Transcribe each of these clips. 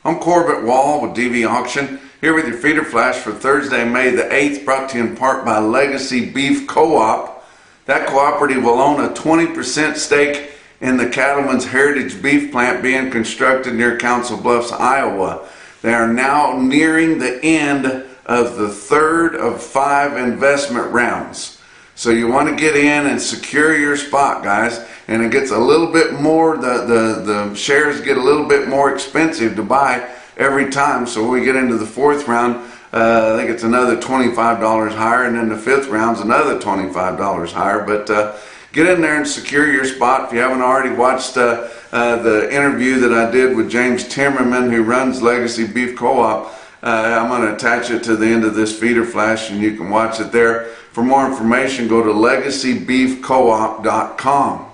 I'm Corbett Wall with DV Auction, here with your feeder flash for Thursday, May the 8th, brought to you in part by Legacy Beef Co-op. That cooperative will own a 20% stake in the Cattlemen's Heritage Beef Plant being constructed near Council Bluffs, Iowa. They are now nearing the end of the third of 5 investment rounds. So you want to get in and secure your spot, guys, and it gets a little bit more, the shares get a little bit more expensive to buy every time. So when we get into the 4th round, I think it's another $25 higher, and then the 5th round's another $25 higher. But get in there and secure your spot. If you haven't already watched the interview that I did with James Timmerman, who runs Legacy Beef Co-op, I'm going to attach it to the end of this feeder flash, and you can watch it there. For more information, go to legacybeefcoop.com.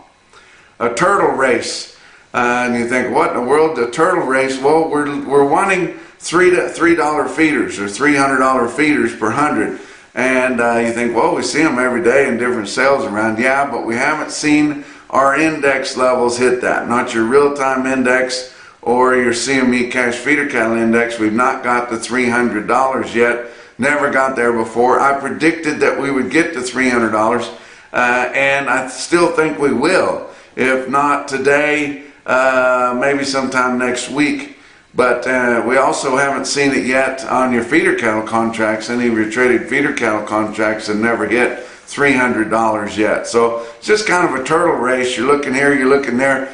A turtle race, and you think, what in the world, a turtle race? Well, we're wanting $3 feeders or $300 feeders per 100, and you think, well, we see them every day in different sales around. Yeah, but we haven't seen our index levels hit that. Not your real-time index or your CME cash feeder cattle index. We've not got the $300 yet. Never got there before. I predicted that we would get to $300, and I still think we will. If not today, maybe sometime next week. But we also haven't seen it yet on your feeder cattle contracts. Any of your traded feeder cattle contracts have never hit $300 yet. So it's just kind of a turtle race. You're looking here, you're looking there,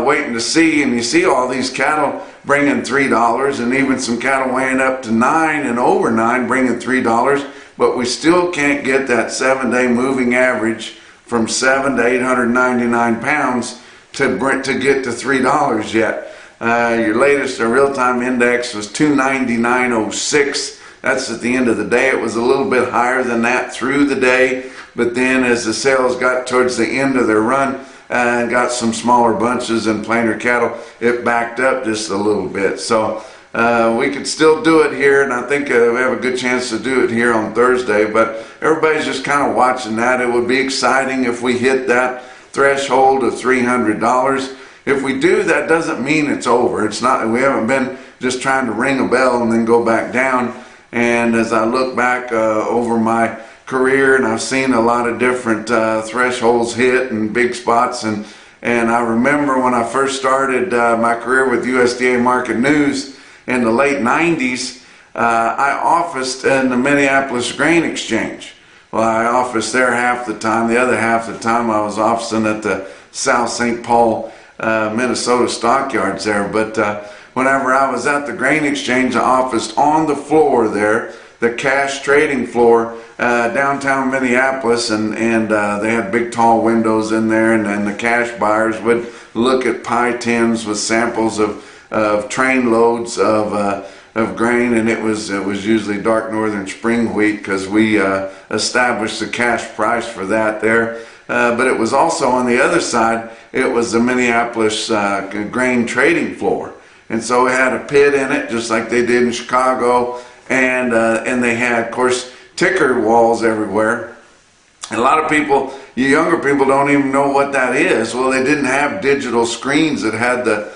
waiting to see, and you see all these cattle bringing $3, and even some cattle weighing up to 9 and over 9 bringing $3, but we still can't get that 7-day moving average from 7 to 899 pounds to get to $3 yet. Your latest real-time index was 299.06. That's at the end of the day. It was a little bit higher than that through the day, but then as the sales got towards the end of their run and got some smaller bunches and plainer cattle, it backed up just a little bit. So we could still do it here, and I think we have a good chance to do it here on Thursday, but everybody's just kind of watching that. It would be exciting if we hit that threshold of $300. If we do, that doesn't mean it's over. It's not. We haven't been just trying to ring a bell and then go back down. And as I look back over my career, and I've seen a lot of different thresholds hit and big spots, and I remember when I first started my career with USDA Market News in the late 90s, I officed in the Minneapolis Grain Exchange. Well, I officed there half the time. The other half the time I was officing at the South St. Paul, Minnesota stockyards there. But whenever I was at the Grain Exchange, I officed on the floor there, the cash trading floor, downtown Minneapolis, and they had big tall windows in there, and the cash buyers would look at pie tins with samples of train loads of grain, and it was usually dark northern spring wheat, because we established the cash price for that there. But it was also on the other side, it was the Minneapolis grain trading floor, and so it had a pit in it just like they did in Chicago, and they had, of course, ticker walls everywhere. And a lot of people, you younger people, don't even know what that is. Well, they didn't have digital screens that had the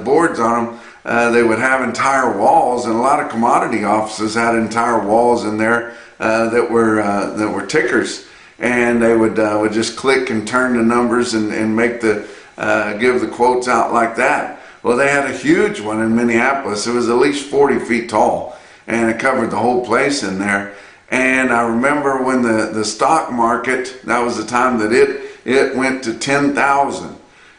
boards on them. They would have entire walls, and a lot of commodity offices had entire walls in there that were tickers, and they would just click and turn the numbers and make give the quotes out like that. Well, they had a huge one in Minneapolis. It was at least 40 feet tall, and it covered the whole place in there. And I remember when the stock market, that was the time that it went to 10,000.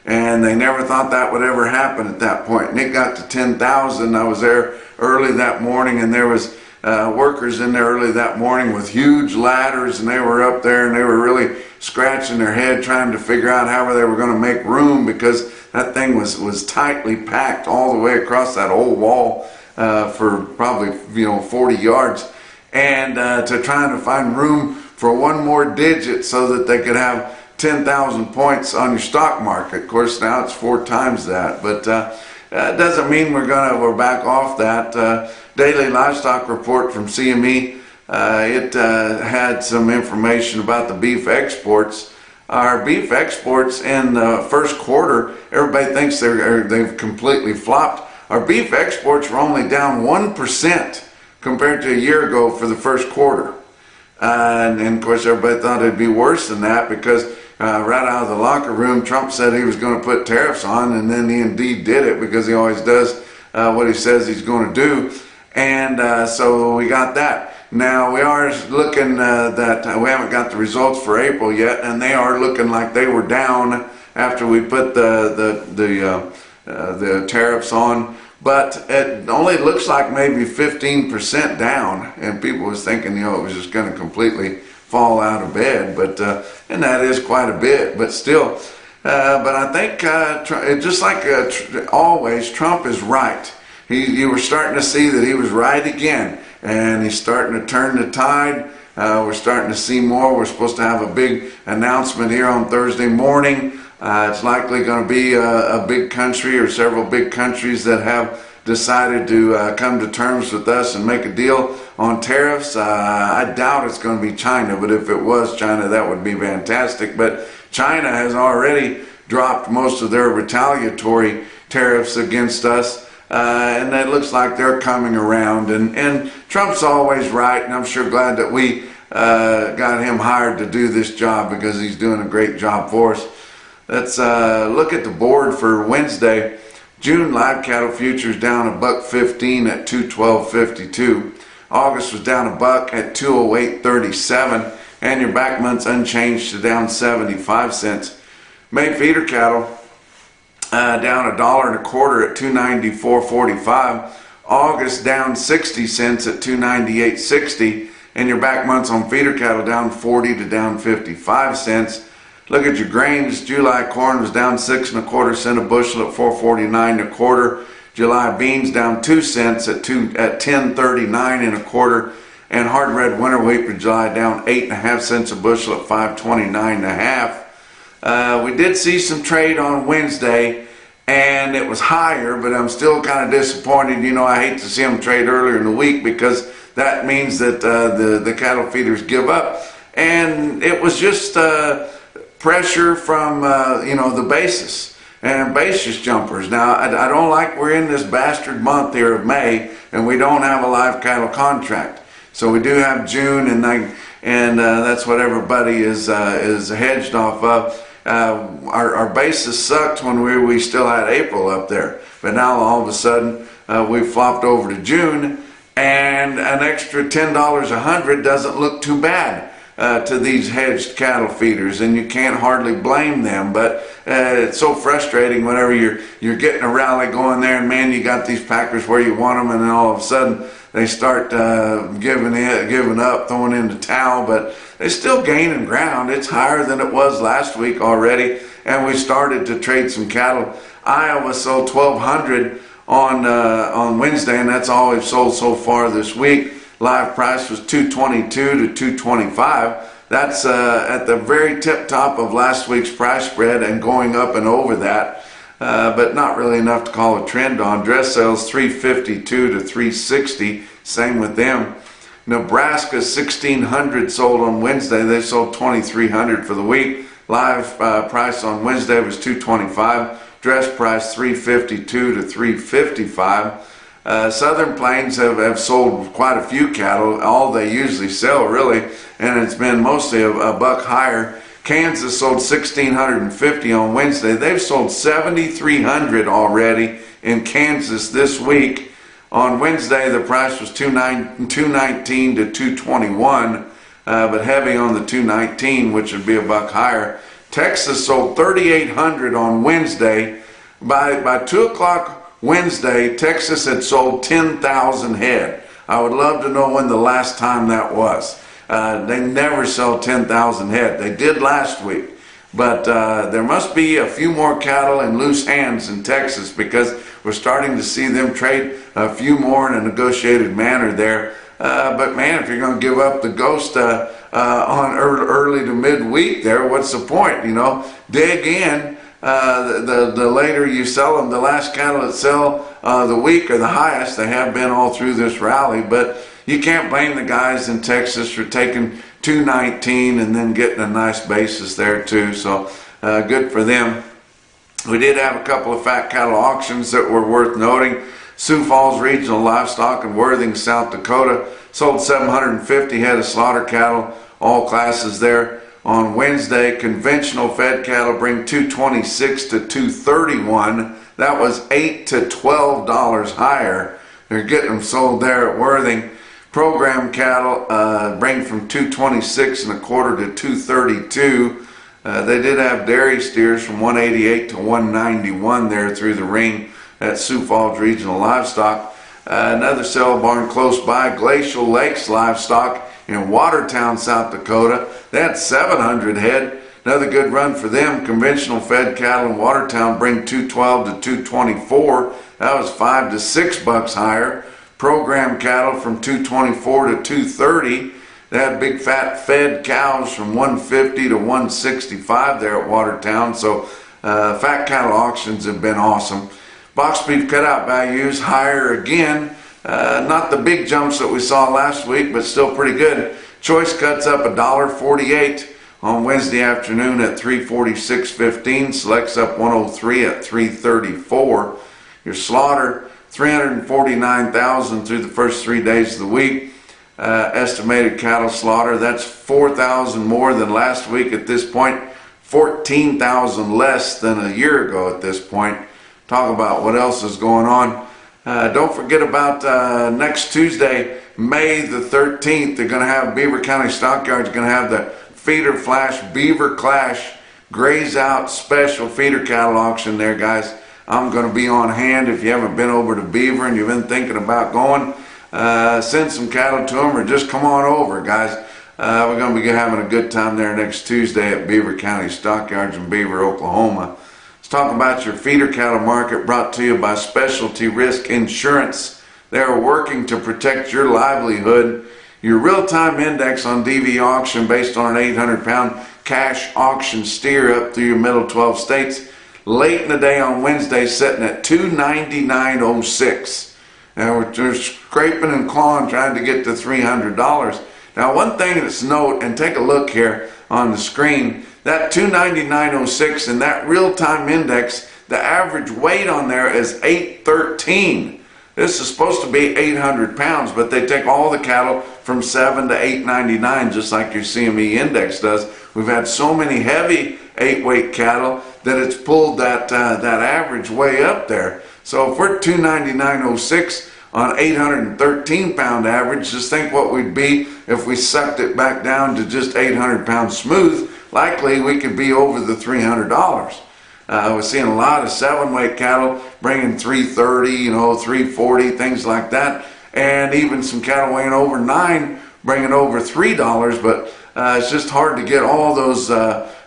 And they never thought that would ever happen at that point. And it got to 10,000. I was there early that morning, and there was workers in there early that morning with huge ladders, and they were up there, and they were really scratching their head trying to figure out how they were going to make room, because that thing was tightly packed all the way across that old wall for probably 40 yards, and to trying to find room for one more digit so that they could have 10,000 points on your stock market. Of course, now it's 4 times that, but it doesn't mean we're back off that. Daily livestock report from CME, it had some information about the beef exports. Our beef exports in the first quarter, everybody thinks they've completely flopped. our beef exports were only down 1% compared to a year ago for the first quarter. And of course, everybody thought it'd be worse than that because right out of the locker room, Trump said he was going to put tariffs on, and then he indeed did it because he always does what he says he's going to do. And so we got that. Now we are looking that we haven't got the results for April yet, and they are looking like they were down after we put the tariffs on. But it only looks like maybe 15% down, and people was thinking, it was just going to completely fall out of bed. But and that is quite a bit, but still. But I think just like always, Trump is right. You were starting to see that he was right again, and he's starting to turn the tide. We're starting to see more. We're supposed to have a big announcement here on Thursday morning. It's likely going to be a big country or several big countries that have decided to come to terms with us and make a deal on tariffs. I doubt it's going to be China, but if it was China, that would be fantastic. But China has already dropped most of their retaliatory tariffs against us. And it looks like they're coming around, and Trump's always right, and I'm sure glad that we got him hired to do this job because he's doing a great job for us. Let's look at the board for Wednesday. June live cattle futures down $1.15 at 212.52. August was down $1 at 208.37, and your back months unchanged to down 75 cents. May feeder cattle down $1.25 at 294.45. August down 60 cents at 298.60, and your back months on feeder cattle down 40 to down 55 cents. Look at your grains. July corn was down 6 1/4 cents a bushel at 4.49 1/4. July beans down 2 cents at 10.39 1/4, and hard red winter wheat for July down 8 1/2 cents a bushel at 5.29 1/2. We did see some trade on Wednesday, and it was higher, but I'm still kind of disappointed. I hate to see them trade earlier in the week because that means that the cattle feeders give up. And it was just pressure from, the basis and basis jumpers. Now, I don't like we're in this bastard month here of May, and we don't have a live cattle contract. So we do have June, and that's what everybody is hedged off of. Our basis sucked when we still had April up there, but now all of a sudden we flopped over to June, and an extra $10 a hundred doesn't look too bad to these hedged cattle feeders, and you can't hardly blame them. But it's so frustrating whenever you're getting a rally going there, and man, you got these packers where you want them, and then all of a sudden they start giving up, throwing in the towel. But they're still gaining ground. It's higher than it was last week already, and we started to trade some cattle. Iowa sold 1,200 on Wednesday, and that's all we've sold so far this week. Live price was 222 to 225. That's at the very tip top of last week's price spread and going up and over that, but not really enough to call a trend on. Dress sales 352 to 360, same with them. Nebraska 1,600 sold on Wednesday. They sold 2,300 for the week. Live price on Wednesday was 225. Dress price 352 to 355. Southern Plains have sold quite a few cattle, all they usually sell really, and it's been mostly a buck higher. Kansas sold 1,650 on Wednesday. They've sold 7,300 already in Kansas this week. On Wednesday, the price was $219 to $221, but heavy on the $219, which would be a buck higher. Texas sold 3,800 on Wednesday. By 2 o'clock Wednesday, Texas had sold 10,000 head. I would love to know when the last time that was. They never sell 10,000 head. They did last week. But there must be a few more cattle in loose hands in Texas because we're starting to see them trade a few more in a negotiated manner there. But man, if you're going to give up the ghost on early to midweek there, what's the point? Dig in. The later you sell them, the last cattle that sell the week are the highest. They have been all through this rally, but you can't blame the guys in Texas for taking 219 and then getting a nice basis there too. So good for them. We did have a couple of fat cattle auctions that were worth noting. Sioux Falls Regional Livestock in Worthing, South Dakota sold 750 head of slaughter cattle, all classes there. On Wednesday, conventional fed cattle bring 226 to 231. That was $8 to $12 higher. They're getting them sold there at Worthing. Program cattle bring from 226 and a quarter to 232. They did have dairy steers from 188 to 191 there through the ring at Sioux Falls Regional Livestock. Another sale barn close by, Glacial Lakes Livestock in Watertown, South Dakota. They had 700 head. Another good run for them. Conventional fed cattle in Watertown bring 212 to 224. That was $5 to $6 higher. Program cattle from 224 to 230. They had big fat fed cows from 150 to 165 there at Watertown. So fat cattle auctions have been awesome. Box beef cutout values higher again. Not the big jumps that we saw last week, but still pretty good. Choice cuts up $1.48 on Wednesday afternoon at $346.15. Selects up $103 at $334. Your slaughter, $349,000 through the first 3 days of the week. Estimated cattle slaughter, that's 4,000 more than last week at this point, 14,000 less than a year ago at this point. Talk about what else is going on. Don't forget about next Tuesday, May the 13th, they're going to have Beaver County Stockyards going to have the Feeder Flash Beaver Clash Graze Out Special Feeder Cattle Auction there, guys. I'm going to be on hand. If you haven't been over to Beaver and you've been thinking about going, send some cattle to them or just come on over, guys. We're going to be having a good time there next Tuesday at Beaver County Stockyards in Beaver, Oklahoma. Let's talk about your feeder cattle market, brought to you by Specialty Risk Insurance. They are working to protect your livelihood. Your real-time index on DVAuction based on an 800-pound cash auction steer up through your middle 12 states. Late in the day on Wednesday, sitting at 299.06. And we're scraping and clawing trying to get to $300. Now, one thing that's note, and take a look here on the screen, that 299.06 and that real-time index, the average weight on there is 813. This is supposed to be 800 pounds, but they take all the cattle from 7 to 899, just like your CME index does. We've had so many heavy 8-weight cattle that it's pulled that average way up there. So if we're 299.06 on 813 pound average, just think what we'd be if we sucked it back down to just 800 pounds smooth. Likely we could be over the $300. We're seeing a lot of 7-weight cattle bringing 330, 340, things like that. And even some cattle weighing over 9 bringing over $3, but it's just hard to get all those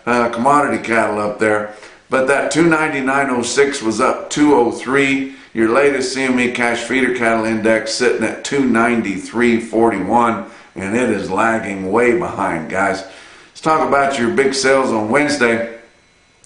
commodity cattle up there. But that 299.06 was up 203. Your latest CME cash feeder cattle index sitting at 293.41, and it is lagging way behind, guys. Let's talk about your big sales on Wednesday.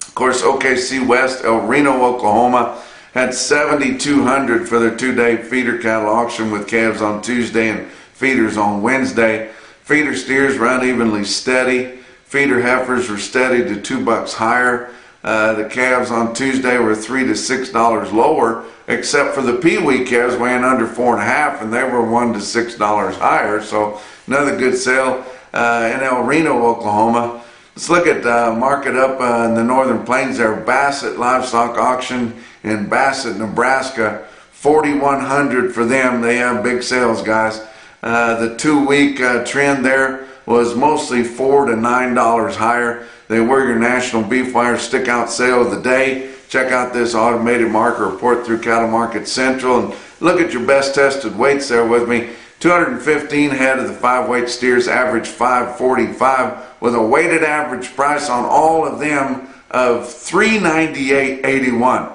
Of course, OKC West, El Reno, Oklahoma, had 7,200 for their 2-day feeder cattle auction with calves on Tuesday and feeders on Wednesday. Feeder steers were unevenly steady. Feeder heifers were steady to $2 higher. The calves on Tuesday were $3 to $6 lower, except for the Pee-wee calves weighing under 4.5, and they were $1 to $6 higher. So another good sale in El Reno, Oklahoma. Let's look at market up in the Northern Plains there. Bassett Livestock Auction in Bassett, Nebraska. 4,100 for them. They have big sales, guys. The 2-week trend there was mostly $4 to $9 higher. They were your NationalBeefWire stick-out sale of the day. Check out this automated market report through Cattle Market Central and look at your best tested weights there with me. 215 head of the 5-weight steers, average 545, with a weighted average price on all of them of $398.81.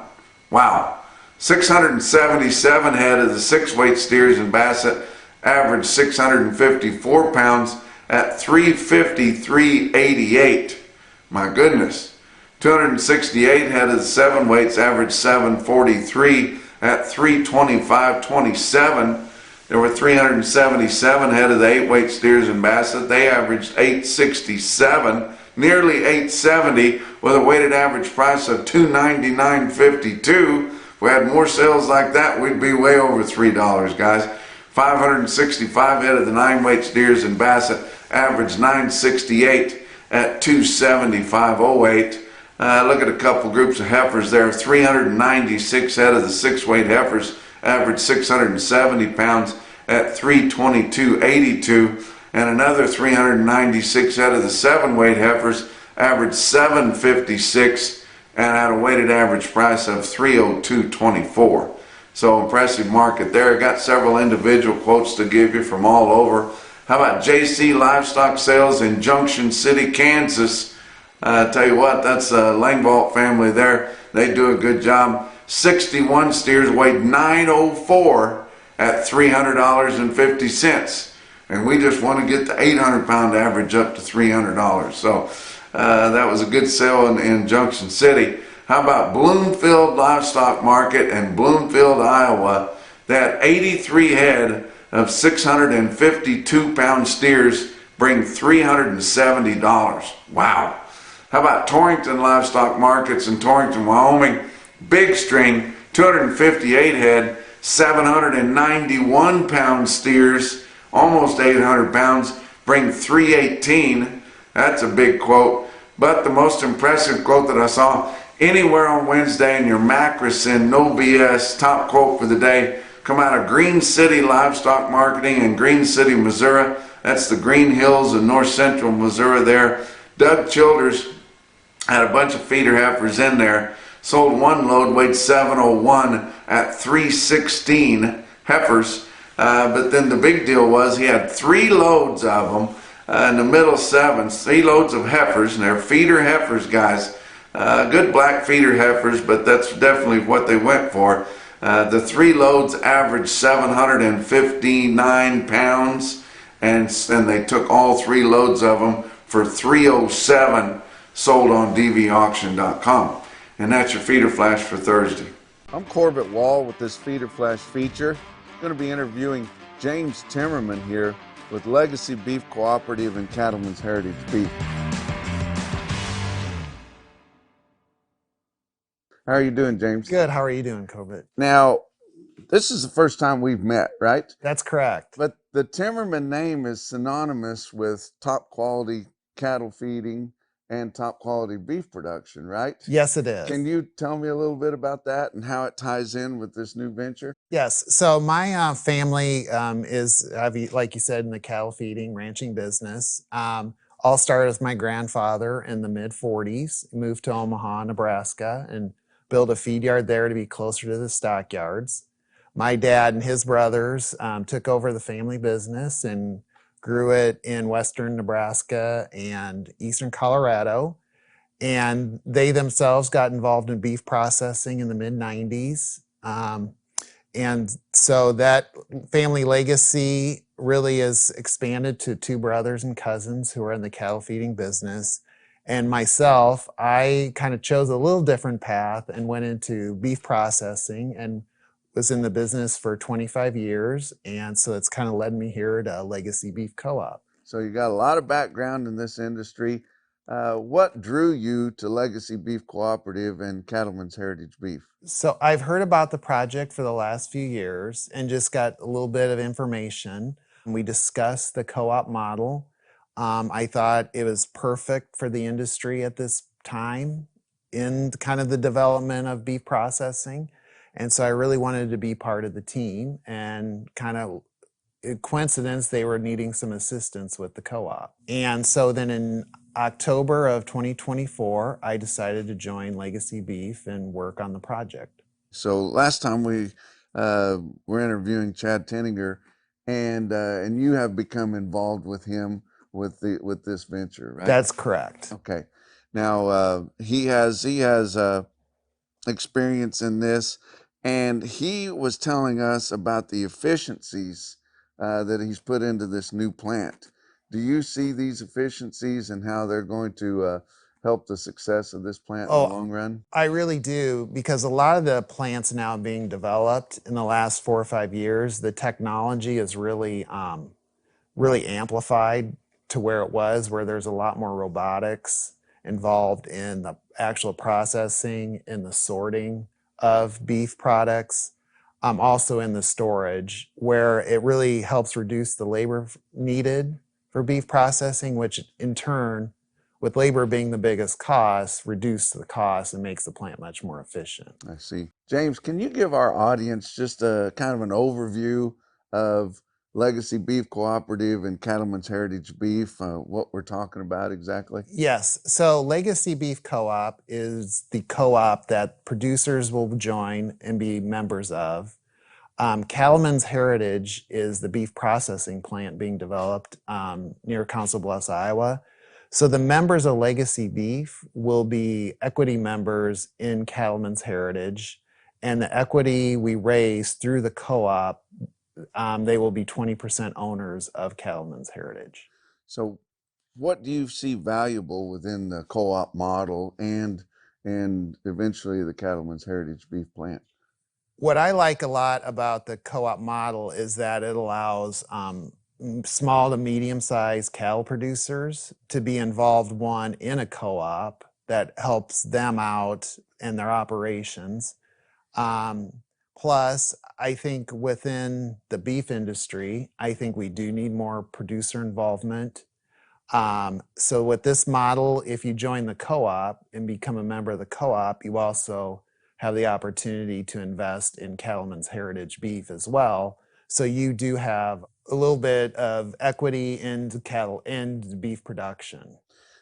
Wow. 677 head of the 6-weight steers in Bassett, average 654 pounds at $353.88. My goodness. 268 head of the 7-weights, average 743 at $325.27. There were 377 head of the 8-weight steers in Bassett. They averaged $867. nearly $870 with a weighted average price of $299.52. If we had more sales like that, we'd be way over $3, guys. 565 head of the 9-weight steers in Bassett, average 968 at 275.08. Look at a couple groups of heifers there. 396 head of the 6-weight heifers, average 670 pounds at 322.82. And another 396 head of the 7-weight heifers, average 756 and at a weighted average price of 302.24. So impressive market there. Got several individual quotes to give you from all over. How about JC Livestock Sales in Junction City, Kansas? Tell you what, that's a Langvault family there. They do a good job. 61 steers weighed 904 at $300.50. And we just want to get the 800-pound average up to $300. So that was a good sale in Junction City. How about Bloomfield Livestock Market in Bloomfield, Iowa? They had 83 head of 652-pound steers, bring $370. Wow. How about Torrington Livestock Markets in Torrington, Wyoming? Big string, 258 head, 791-pound steers, almost 800 pounds, bring $318. That's a big quote. But the most impressive quote that I saw anywhere on Wednesday in your Macrocin, no BS, top quote for the day, come out of Green City Livestock Marketing in Green City, Missouri. That's the Green Hills in north central Missouri there. Doug Childers had a bunch of feeder heifers in there. Sold one load, weighed 701 at 316 heifers. But then the big deal was he had 3 loads of them in the middle 7s, 3 loads of heifers, and they're feeder heifers, guys. Good black feeder heifers, but that's definitely what they went for. The 3 loads averaged 759 pounds, and they took all 3 loads of them for $307, sold on DVAuction.com. And that's your feeder flash for Thursday. I'm Corbett Wall with this feeder flash feature. I'm going to be interviewing James Timmerman here with Legacy Beef Cooperative and Cattlemen's Heritage Beef. How are you doing, James? Good. How are you doing, Corbett? Now, this is the first time we've met, right? That's correct. But the Timmerman name is synonymous with top quality cattle feeding and top quality beef production, right? Yes, it is. Can you tell me a little bit about that and how it ties in with this new venture? Yes. So my family is, like you said, in the cattle feeding, ranching business. All started with my grandfather in the mid-40s, moved to Omaha, Nebraska, and built a feed yard there to be closer to the stockyards. My dad and his brothers took over the family business and grew it in western Nebraska and eastern Colorado. And they themselves got involved in beef processing in the mid-90s. And so that family legacy really is expanded to 2 brothers and cousins who are in the cattle feeding business. And myself, I kind of chose a little different path and went into beef processing and was in the business for 25 years. And so it's kind of led me here to Legacy Beef Co-op. So you got a lot of background in this industry. What drew you to Legacy Beef Cooperative and Cattlemen's Heritage Beef? So I've heard about the project for the last few years and just got a little bit of information. We discussed the co-op model. I thought it was perfect for the industry at this time in kind of the development of beef processing. And so I really wanted to be part of the team, and kind of coincidence, they were needing some assistance with the co-op. And so then in October of 2024, I decided to join Legacy Beef and work on the project. So last time we were interviewing Chad Tenninger, and you have become involved with him with this venture, right? That's correct. Okay. Now he has experience in this, and he was telling us about the efficiencies that he's put into this new plant. Do you see these efficiencies and how they're going to help the success of this plant in the long run? I really do, because a lot of the plants now being developed in the last 4 or 5 years, the technology is really, really amplified to where it was, where there's a lot more robotics involved in the actual processing and the sorting of beef products, also in the storage, where it really helps reduce the labor needed for beef processing, which in turn, with labor being the biggest cost, reduce the cost and makes the plant much more efficient. I see. James, can you give our audience just a kind of an overview of Legacy Beef Cooperative and Cattlemen's Heritage Beef, what we're talking about exactly? Yes, so Legacy Beef Co-op is the co-op that producers will join and be members of. Cattlemen's Heritage is the beef processing plant being developed near Council Bluffs, Iowa. So the members of Legacy Beef will be equity members in Cattlemen's Heritage, and the equity we raise through the co-op, they will be 20% owners of Cattlemen's Heritage. So what do you see valuable within the co-op model and eventually the Cattlemen's Heritage Beef plant? What I like a lot about the co-op model is that it allows small to medium-sized cattle producers to be involved, one, in a co-op that helps them out in their operations. Plus, I think within the beef industry, I think we do need more producer involvement. So with this model, if you join the co-op and become a member of the co-op, you also have the opportunity to invest in Cattlemen's Heritage Beef as well. So you do have a little bit of equity into cattle and beef production.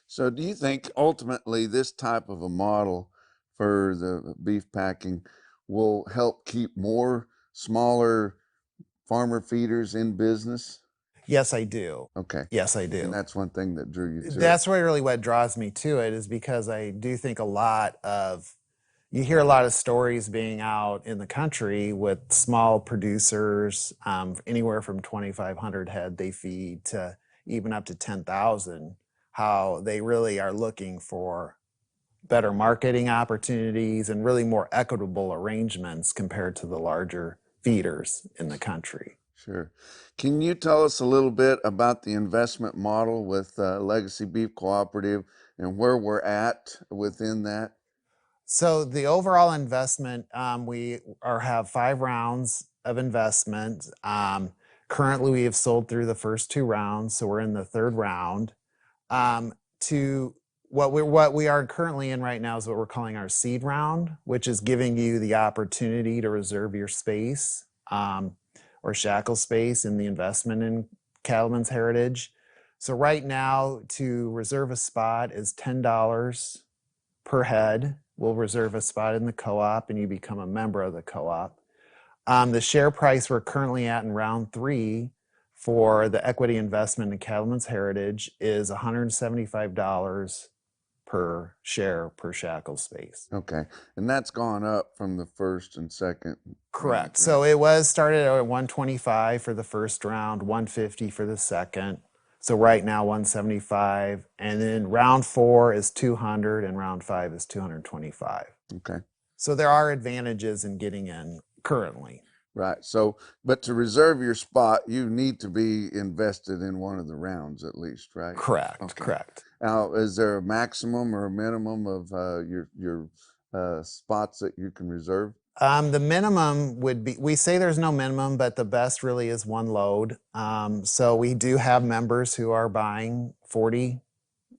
So do you think ultimately this type of a model for the beef packing will help keep more smaller farmer feeders in business? Yes, I do. Okay. Yes, I do. And that's one thing that drew you to it. That's really what draws me to it, is because I do think you hear a lot of stories being out in the country with small producers, anywhere from 2,500 head they feed to even up to 10,000, how they really are looking for better marketing opportunities and really more equitable arrangements compared to the larger feeders in the country. Sure. Can you tell us a little bit about the investment model with Legacy Beef Cooperative and where we're at within that? So the overall investment, we have 5 rounds of investment. Currently, we have sold through the first 2 rounds, so we're in the 3rd round. To what we are currently in right now is what we're calling our seed round, which is giving you the opportunity to reserve your space or shackle space in the investment in Cattlemen's Heritage. So right now, to reserve a spot is $10 per head. We'll reserve a spot in the co-op and you become a member of the co-op. The share price we're currently at in round 3 for the equity investment in Cattlemen's Heritage is $175 per share per shackle space. Okay. And that's gone up from the first and second. Correct. Right? So it was started at 125 for the first round, 150 for the second. So right now 175, and then round 4 is 200 and round 5 is 225. Okay. So there are advantages in getting in currently. Right. So, but to reserve your spot, you need to be invested in one of the rounds at least, right? Correct. Okay. Correct. Now, is there a maximum or a minimum of your spots that you can reserve? The minimum would be, we say there's no minimum, but the best really is 1 load. So we do have members who are buying 40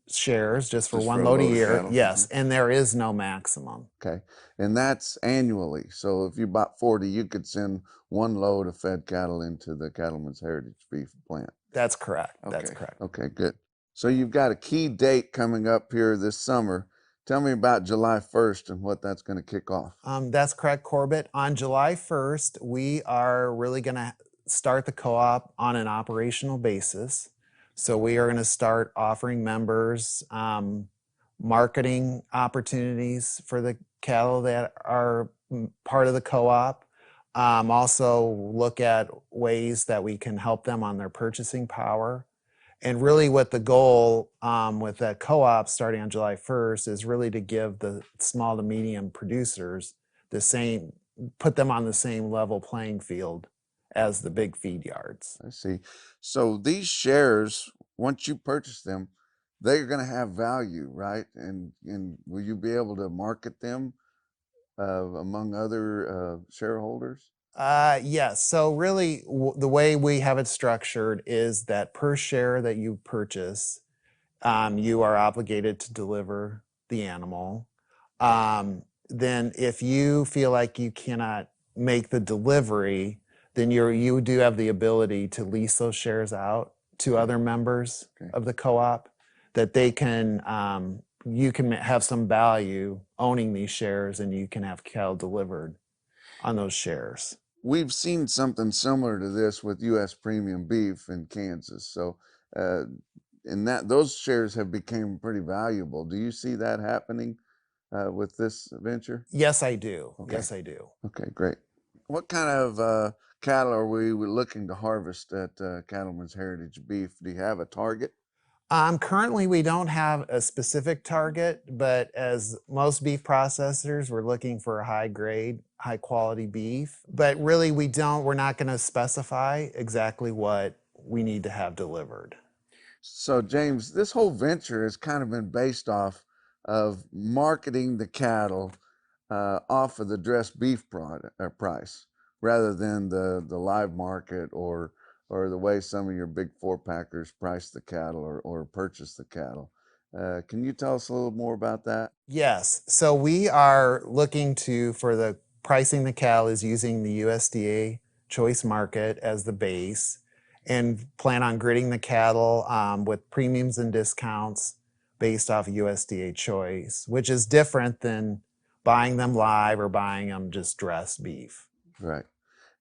shares just for 1 load a year. Cattle. Yes, and there is no maximum. Okay. And that's annually. So if you bought 40, you could send 1 load of fed cattle into the Cattlemen's Heritage Beef plant. That's correct. Okay. That's correct. Okay, good. So you've got a key date coming up here this summer. Tell me about July 1st and what that's going to kick off. That's correct, Corbett. On July 1st, we are really going to start the co-op on an operational basis. So we are going to start offering members marketing opportunities for the cattle that are part of the co-op. Also look at ways that we can help them on their purchasing power. And really what the goal with that co-op starting on July 1st is really to give the small to medium producers put them on the same level playing field as the big feed yards. I see. So these shares once you purchase them, they're going to have value, right? And will you be able to market them among other shareholders? Yes. So really, the way we have it structured is that per share that you purchase, you are obligated to deliver the animal. Then if you feel like you cannot make the delivery, then you do have the ability to lease those shares out to other members of the co-op, that they can you can have some value owning these shares, and you can have cattle delivered on those shares. We've seen something similar to this with U.S. premium beef in Kansas. So, uh, and that those shares have become pretty valuable. Do you see that happening with this venture? Yes, I do. Okay. Yes, I do. Okay, great. What kind of cattle are we looking to harvest at Cattleman's Heritage Beef? Do you have a target? Currently, we don't have a specific target, but as most beef processors, we're looking for a high grade, high quality beef. But really, we're not going to specify exactly what we need to have delivered. So, James, this whole venture has kind of been based off of marketing the cattle off of the dressed beef price rather than the live market or the way some of your big four packers price the cattle or purchase the cattle. Can you tell us a little more about that? Yes. So we are looking for the pricing the cattle is using the USDA choice market as the base, and plan on gridding the cattle with premiums and discounts based off USDA choice, which is different than buying them live or buying them just dressed beef. Right.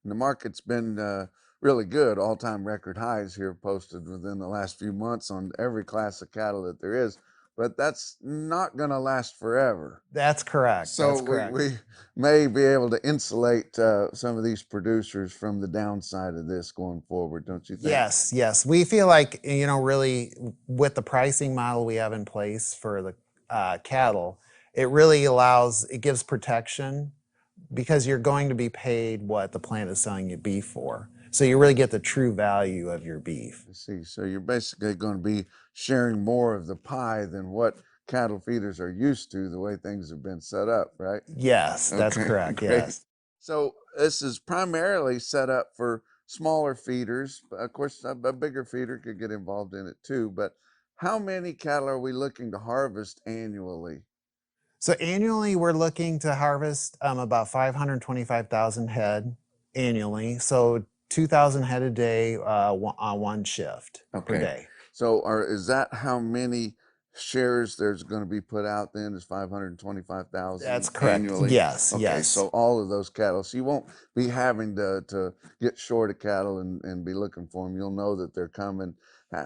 And the market's been really good, all-time record highs here posted within the last few months on every class of cattle that there is, but that's not going to last forever. That's correct. So That's correct. we may be able to insulate some of these producers from the downside of this going forward, don't you think? Yes, yes. We feel like, really with the pricing model we have in place for the cattle, it gives protection because you're going to be paid what the plant is selling you beef for. So you really get the true value of your beef. I see. So you're basically going to be sharing more of the pie than what cattle feeders are used to, the way things have been set up, right? Yes, that's correct. Great. Yes. So this is primarily set up for smaller feeders. Of course, a bigger feeder could get involved in it too. But how many cattle are we looking to harvest annually? So annually, we're looking to harvest about 525,000 head annually. So 2,000 head a day on one shift per day. So is that how many shares there's going to be put out then is 525,000 That's correct. annually? Yes, Okay, yes. so all of those cattle. So you won't be having to get short of cattle and be looking for them. You'll know that they're coming.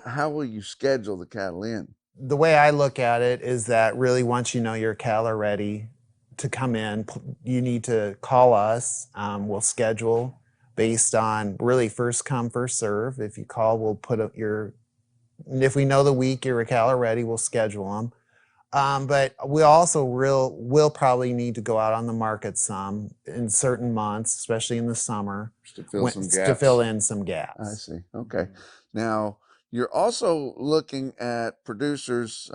How will you schedule the cattle in? The way I look at it is that really once you know your cattle are ready to come in, you need to call us. We'll schedule based on really first come, first serve. If you call, we'll put up if we know the week your cattle are ready, we'll schedule them. But we also will probably need to go out on the market some in certain months, especially in the summer, to fill some gaps. To fill in some gaps. I see. Okay. Now you're also looking at producers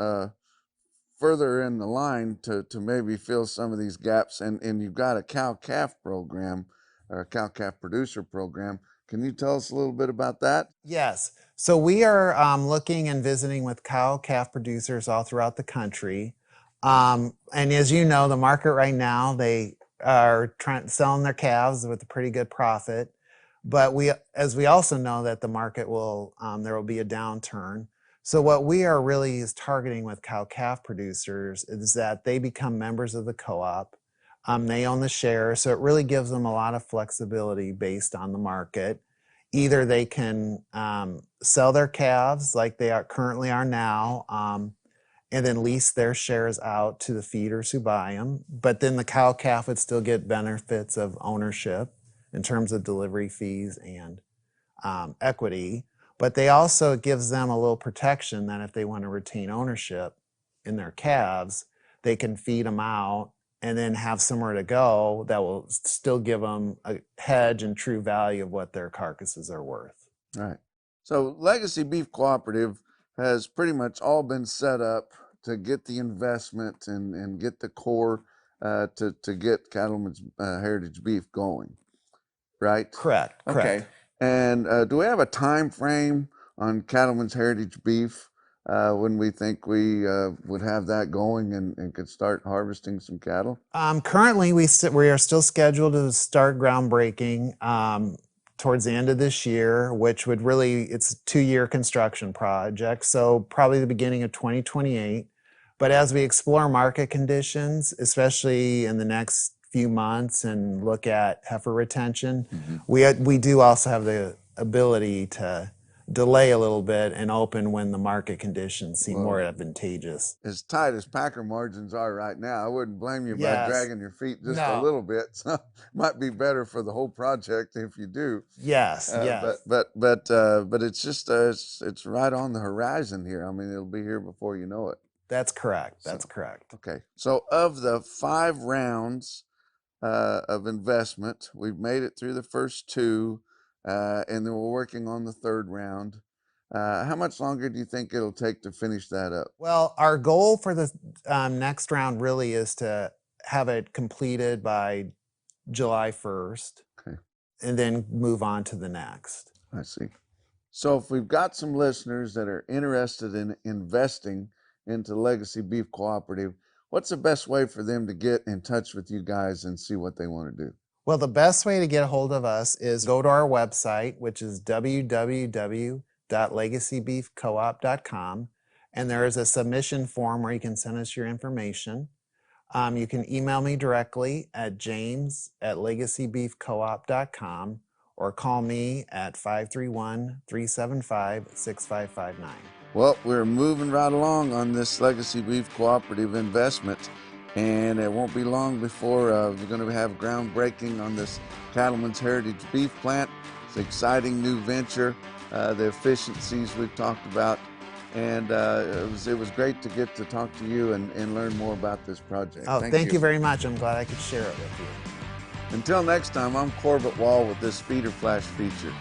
further in the line to maybe fill some of these gaps, and you've got a cow-calf program or a cow-calf producer program. Can you tell us a little bit about that? Yes. So we are looking and visiting with cow-calf producers all throughout the country. And as you know, the market right now, they are selling their calves with a pretty good profit. But as we also know that the market there will be a downturn. So what we are really is targeting with cow-calf producers is that they become members of the co-op. They own the shares, so it really gives them a lot of flexibility based on the market. Either they can sell their calves like they currently are now, and then lease their shares out to the feeders who buy them. But then the cow-calf would still get benefits of ownership in terms of delivery fees and equity. But it gives them a little protection that if they want to retain ownership in their calves, they can feed them out and then have somewhere to go that will still give them a hedge and true value of what their carcasses are worth. Right. So Legacy Beef Cooperative has pretty much all been set up to get the investment and get the core to get Cattlemen's Heritage Beef going, right? Correct. Okay. Correct. And do we have a time frame on Cattlemen's Heritage Beef when we think we would have that going and could start harvesting some cattle? Currently, we are still scheduled to start groundbreaking towards the end of this year, which would really, it's a 2-year construction project, so probably the beginning of 2028. But as we explore market conditions, especially in the next few months, and look at heifer retention, we do also have the ability to delay a little bit and open when the market conditions seem more advantageous. As tight as packer margins are right now, I wouldn't blame you by Yes. dragging your feet just a No. little bit. So might be better for the whole project if you do. Yes, yes. But it's just it's right on the horizon here. I mean, it'll be here before you know it. That's correct. That's correct. Okay. So of the 5 rounds of investment, we've made it through the first 2, and then we're working on the 3rd round. How much longer do you think it'll take to finish that up? Well, our goal for the next round really is to have it completed by July 1st. Okay. And then move on to the next. I see. So if we've got some listeners that are interested in investing into Legacy Beef Cooperative, what's the best way for them to get in touch with you guys and see what they want to do? Well, the best way to get a hold of us is go to our website, which is www.legacybeefcoop.com, and there is a submission form where you can send us your information. You can email me directly at james@legacybeefcoop.com or call me at 531-375-6559. Well, we're moving right along on this Legacy Beef Cooperative investment, and it won't be long before we're going to have groundbreaking on this Cattlemen's Heritage Beef plant. It's an exciting new venture, the efficiencies we've talked about, and it was great to get to talk to you and learn more about this project. Oh, thank you very much. I'm glad I could share it with you. Until next time, I'm Corbett Wall with this Feeder Flash feature.